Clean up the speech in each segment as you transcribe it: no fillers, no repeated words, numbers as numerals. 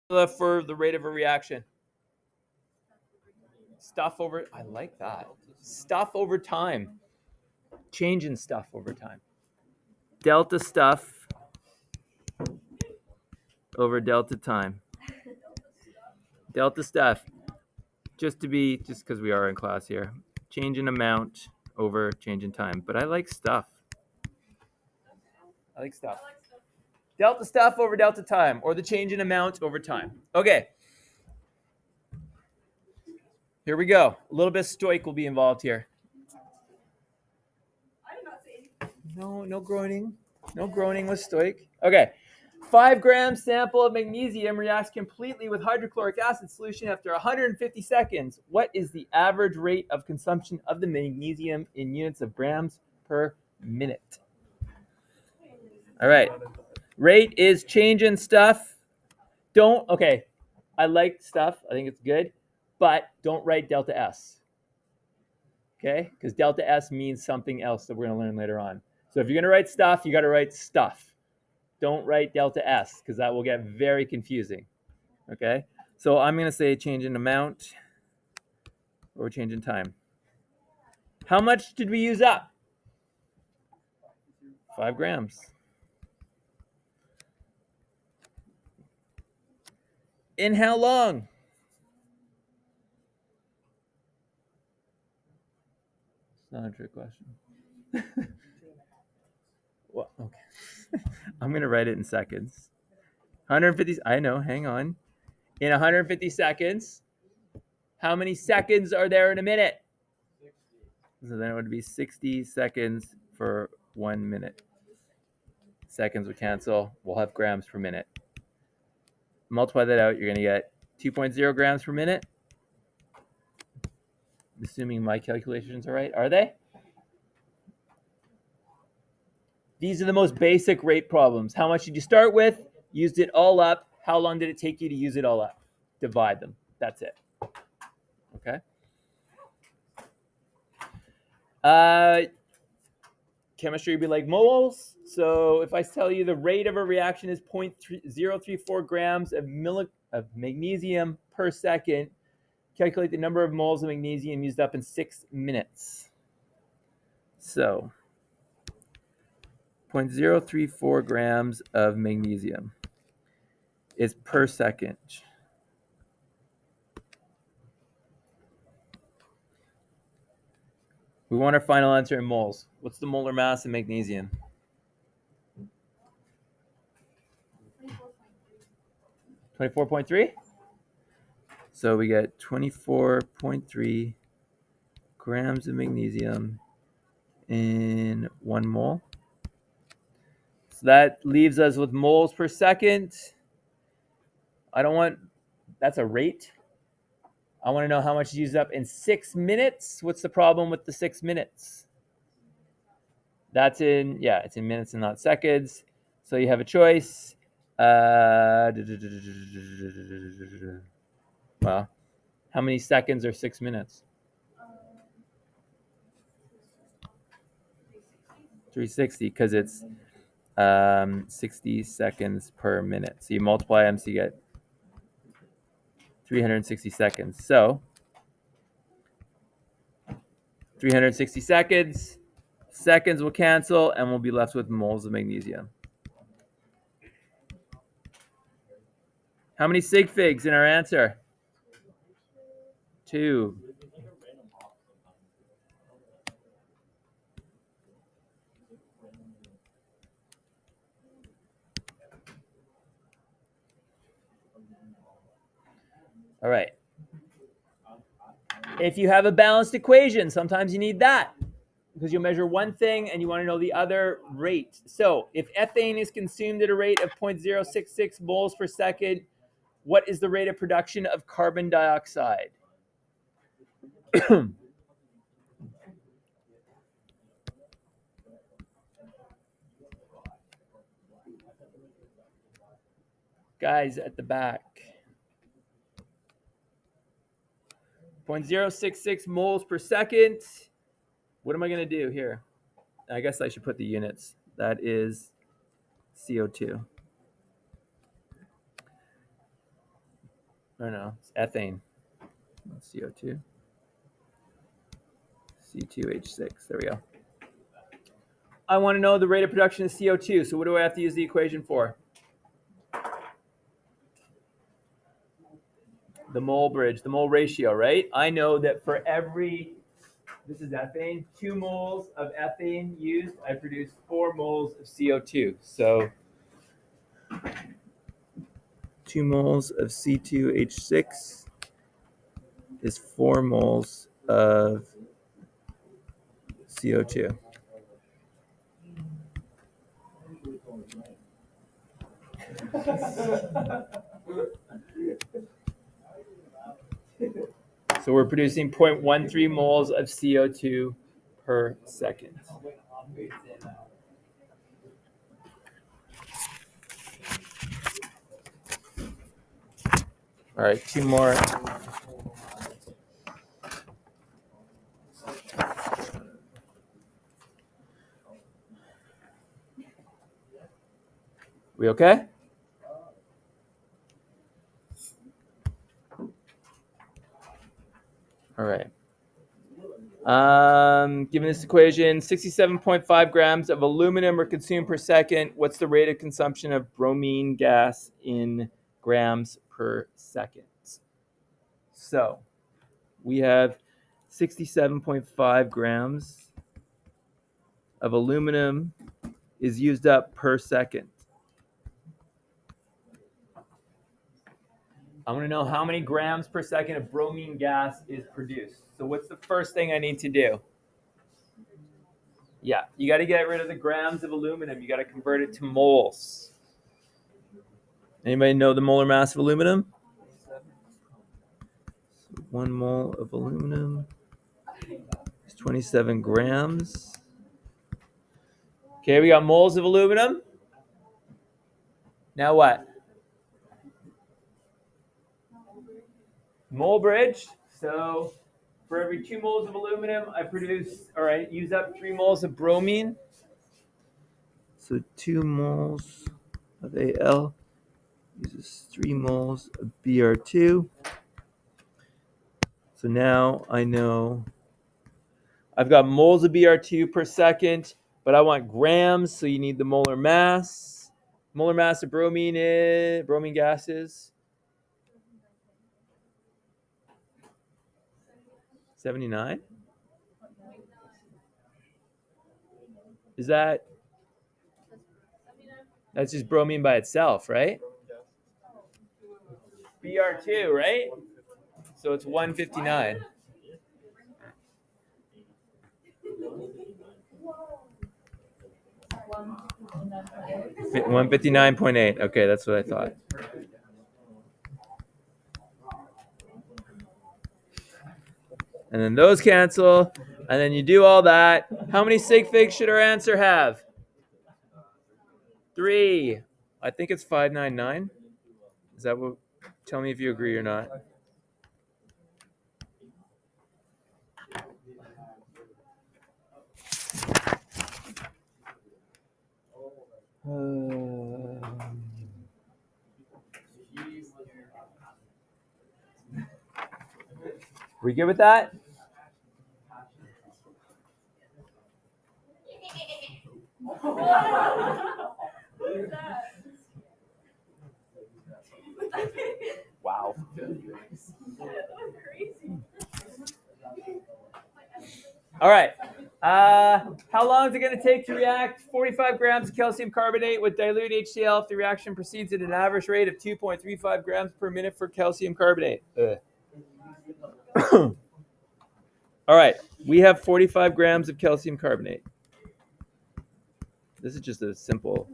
for the rate of a reaction? Stuff over, I like that. Stuff over time. Change in stuff over time. Delta stuff over delta time. Delta stuff, just because we are in class here. Change in amount over change in time. But I like stuff. I like stuff. Delta stuff over delta time, or the change in amount over time. Okay. Here we go. A little bit of stoic will be involved here. No groaning. No groaning with stoic. Okay. 5 grams sample of magnesium reacts completely with hydrochloric acid solution after 150 seconds. What is the average rate of consumption of the magnesium in units of grams per minute? All right. Rate is change in stuff. Okay. I like stuff. I think it's good. But don't write delta S. Okay? Because delta S means something else that we're going to learn later on. So if you're going to write stuff, you got to write stuff. Don't write delta S because that will get very confusing. Okay? So I'm going to say change in amount or change in time. How much did we use up? 5 grams. In how long? It's not a trick question. Well, okay. I'm going to write it in seconds. 150, I know, hang on. In 150 seconds, how many seconds are there in a minute? So then it would be 60 seconds for 1 minute. Seconds would cancel. We'll have grams per minute. Multiply that out, you're going to get 2.0 grams per minute. Assuming my calculations are right. Are they? These are the most basic rate problems. How much did you start with? Used it all up. How long did it take you to use it all up? Divide them. That's it. Okay. Chemistry would be like moles. So if I tell you the rate of a reaction is 0.034 grams of magnesium per second, calculate the number of moles of magnesium used up in 6 minutes. So 0.034 grams of magnesium is per second. We want our final answer in moles. What's the molar mass of magnesium? 24.3? So we get 24.3 grams of magnesium in 1 mole. So that leaves us with moles per second. That's a rate. I want to know how much is used up in 6 minutes. What's the problem with the 6 minutes? It's in minutes and not seconds. So you have a choice. Well, how many seconds are 6 minutes? 360, because it's 60 seconds per minute. So you multiply them, so you get 360 seconds. So 360 seconds will cancel, and we'll be left with moles of magnesium. How many sig figs in our answer? 2. All right. If you have a balanced equation, sometimes you need that because you'll measure one thing and you want to know the other rate. So if ethane is consumed at a rate of 0.066 moles per second, what is the rate of production of carbon dioxide? Guys at the back. 0.066 moles per second. What am I going to do here? I guess I should put the units. That is CO2. No, it's ethane. Not CO2. C2H6. There we go. I want to know the rate of production of CO2. So what do I have to use the equation for? The mole bridge, the mole ratio, right? I know that for every, this is ethane, 2 moles of ethane used, I produce 4 moles of CO2. So 2 moles of C2H6 is 4 moles of CO2. So we're producing 0.13 moles of CO2 per second. All right, 2 more. We okay? All right. Given this equation, 67.5 grams of aluminum are consumed per second. What's the rate of consumption of bromine gas in grams per second? So we have 67.5 grams of aluminum is used up per second. I want to know how many grams per second of bromine gas is produced. So what's the first thing I need to do? Yeah, you got to get rid of the grams of aluminum. You got to convert it to moles. Anybody know the molar mass of aluminum? 1 mole of aluminum is 27 grams. Okay, we got moles of aluminum. Now what? Mole bridge. So for every 2 moles of aluminum, I use up 3 moles of bromine. So 2 moles of Al uses 3 moles of Br2. So now I know I've got moles of Br2 per second, but I want grams, so you need the molar mass. Molar mass of bromine gas is 79. That's just bromine by itself, right? Br2, right? So it's 159. 159.8. Okay, that's what I thought. And then those cancel, and then you do all that. How many sig figs should our answer have? 3. I think it's 599. Is that what? Tell me if you agree or not. We good with that? Wow. All right. How long is it going to take to react 45 grams of calcium carbonate with dilute HCl if the reaction proceeds at an average rate of 2.35 grams per minute for calcium carbonate? All right. We have 45 grams of calcium carbonate. This is just a simple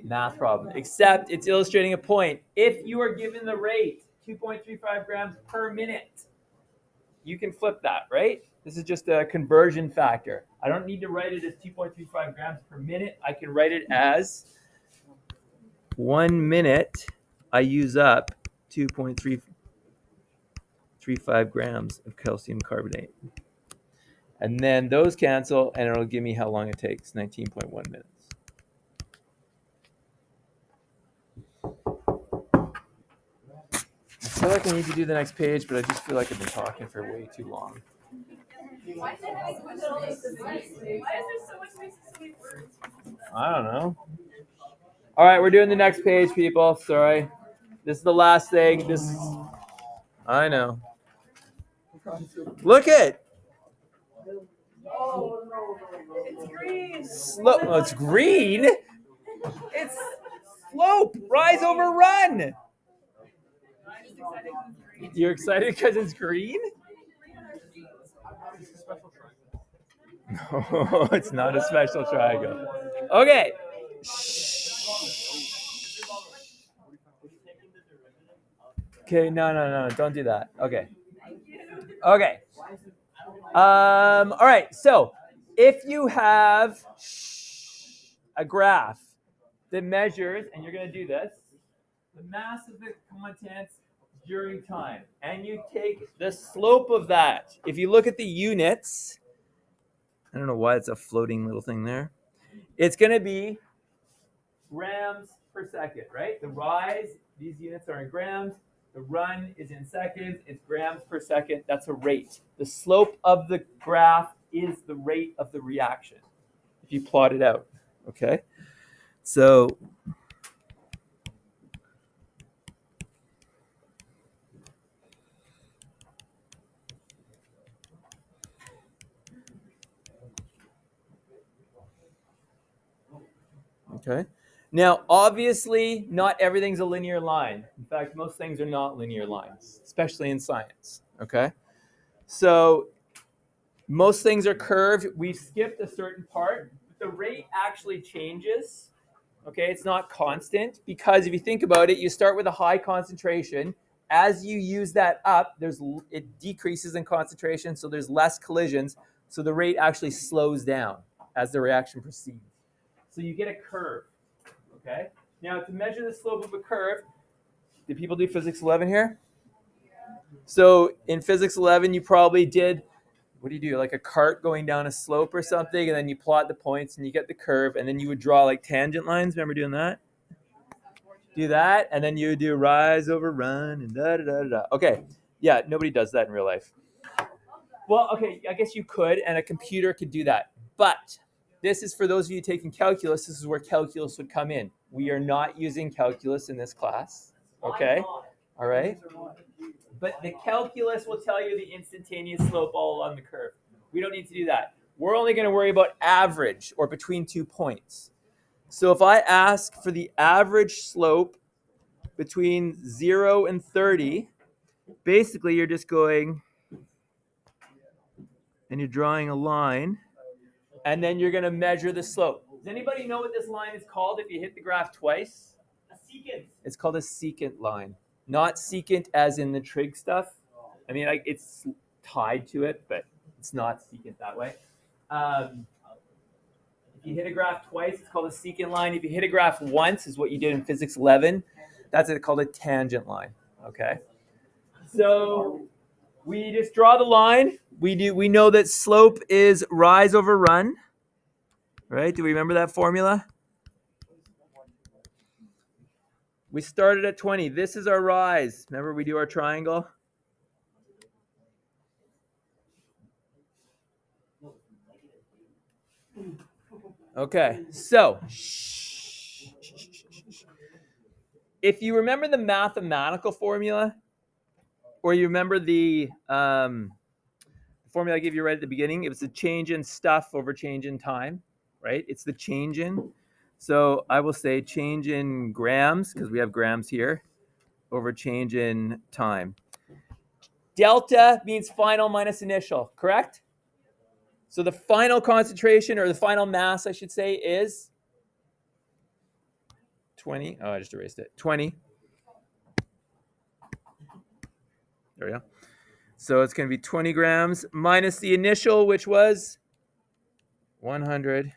math problem, except it's illustrating a point. If you are given the rate 2.35 grams per minute, you can flip that, right? This is just a conversion factor. I don't need to write it as 2.35 grams per minute. I can write it as 1 minute I use up 2.35 grams of calcium carbonate. And then those cancel, and it'll give me how long it takes, 19.1 minutes. feel like I need to do the next page, but I just feel like I've been talking for way too long. I don't know. All right, we're doing the next page, people. Sorry. This is the last thing. I know. Look at. It's green. Oh, it's green. It's slope. Rise over run. You're excited because it's green? No, it's not a special triangle. Okay. Okay, no, don't do that. Okay. Okay. All right. So, if you have a graph that measures, and you're going to do this, the mass of the contents during time, and you take the slope of that. If you look at the units, I don't know why it's a floating little thing there. It's going to be grams per second, right? The rise, these units are in grams. The run is in seconds. It's grams per second. That's a rate. The slope of the graph is the rate of the reaction if you plot it out, okay? So okay. Now, obviously, not everything's a linear line. In fact, most things are not linear lines, especially in science, okay? So most things are curved. We've skipped a certain part. But the rate actually changes, okay? It's not constant because if you think about it, you start with a high concentration. As you use that up, it decreases in concentration, so there's less collisions. So the rate actually slows down as the reaction proceeds. So you get a curve. Okay. Now to measure the slope of a curve, did people do physics 11 here? So in physics 11, you probably did, what do you do? Like a cart going down a slope or something, and then you plot the points and you get the curve, and then you would draw like tangent lines. Remember doing that? Do that, and then you would do rise over run and da da da da. Okay. Yeah, nobody does that in real life. Well, okay, I guess you could, and a computer could do that. But this is for those of you taking calculus. This is where calculus would come in. We are not using calculus in this class. Okay? All right? But the calculus will tell you the instantaneous slope all along the curve. We don't need to do that. We're only going to worry about average or between 2 points. So if I ask for the average slope between 0 and 30, basically you're just going and you're drawing a line, and then you're going to measure the slope. Does anybody know what this line is called if you hit the graph twice? A secant. It's called a secant line. Not secant as in the trig stuff. I mean, like, it's tied to it, but it's not secant that way. If you hit a graph twice, it's called a secant line. If you hit a graph once, is what you did in physics 11, that's called a tangent line. Okay? So we just draw the line. We know that slope is rise over run. Right? Do we remember that formula? We started at 20. This is our rise. Remember we do our triangle? Okay, so if you remember the mathematical formula, or you remember the formula I gave you right at the beginning, it was the change in stuff over change in time, right? It's the change in. So I will say change in grams, because we have grams here, over change in time. Delta means final minus initial, correct? So the final concentration, or the final mass, I should say, is 20. Oh, I just erased it. 20. There we go. So it's going to be 20 grams minus the initial, which was 100,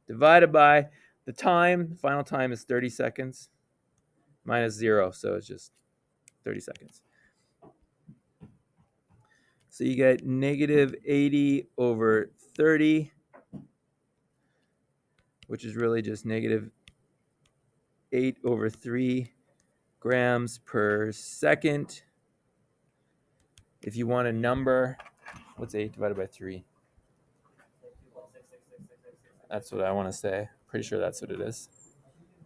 divided by the time. The final time is 30 seconds minus 0. So it's just 30 seconds. So you get negative 80 over 30, which is really just negative 8 over 3 grams per second. If you want a number, what's 8 divided by 3? That's what I want to say. Pretty sure that's what it is.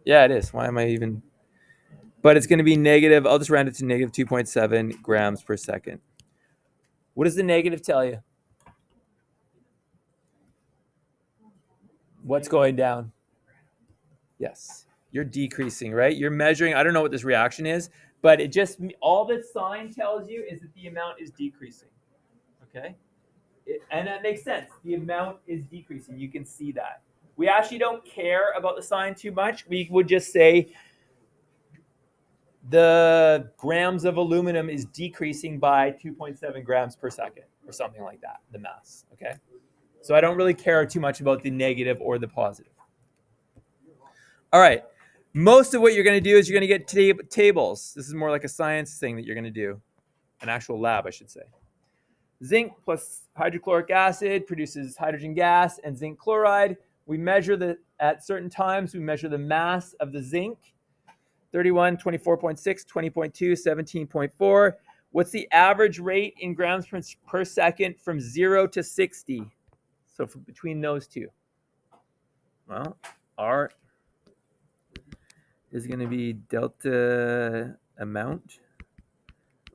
Yeah, it is. Why am I even... But it's going to be negative. I'll just round it to negative 2.7 grams per second. What does the negative tell you? What's going down? Yes. You're decreasing, right? You're measuring. I don't know what this reaction is, but it just, all this sign tells you is that the amount is decreasing. Okay? And that makes sense. The amount is decreasing. You can see that. We actually don't care about the sign too much. We would just say the grams of aluminum is decreasing by 2.7 grams per second or something like that, the mass. Okay? So I don't really care too much about the negative or the positive. All right. Most of what you're going to do is you're going to get tables. This is more like a science thing that you're going to do, an actual lab, I should say. Zinc plus hydrochloric acid produces hydrogen gas and zinc chloride. We measure at certain times, we measure the mass of the zinc. 31, 24.6, 20.2, 17.4. What's the average rate in grams per second from 0 to 60? So between those two. Well, R is going to be delta amount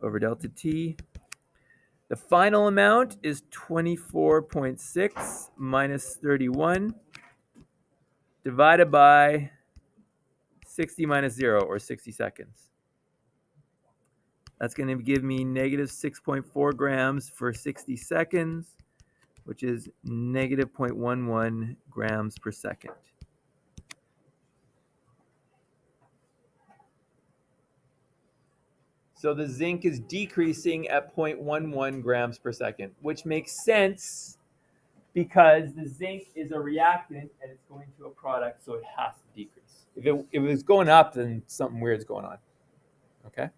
over delta T. The final amount is 24.6 minus 31 divided by 60 minus 0, or 60 seconds. That's going to give me negative 6.4 grams for 60 seconds, which is negative 0.11 grams per second. So the zinc is decreasing at 0.11 grams per second, which makes sense because the zinc is a reactant and it's going to a product, so it has to decrease. If it was going up, then something weird's going on. Okay?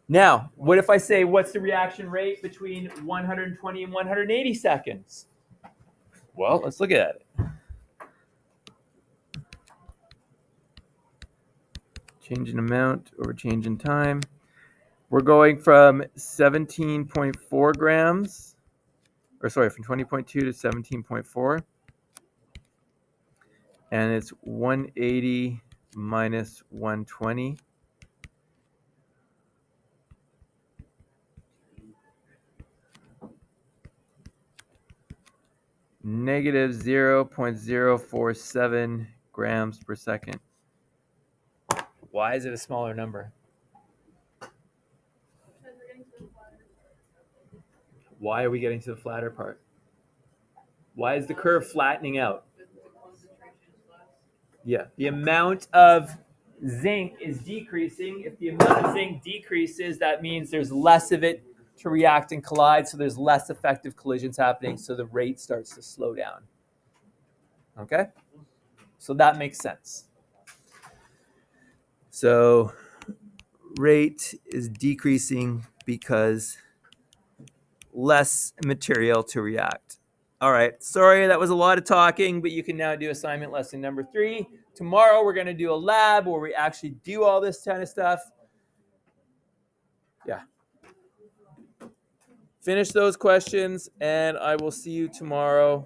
Now, what if I say, what's the reaction rate between 120 and 180 seconds? Well, let's look at it. Change in amount over change in time. We're going from 17.4 grams, or sorry, from 20.2 to 17.4. And it's 180 minus 120. Negative 0.047 grams per second. Why is it a smaller number? Why are we getting to the flatter part? Why is the curve flattening out? Yeah, the amount of zinc is decreasing. If the amount of zinc decreases, that means there's less of it to react and collide, so there's less effective collisions happening, so the rate starts to slow down. Okay? So that makes sense. So rate is decreasing because less material to react. All right, sorry, that was a lot of talking, but you can now do assignment lesson number 3. Tomorrow we're going to do a lab where we actually do all this kind of stuff. Yeah. Finish those questions, and I will see you tomorrow.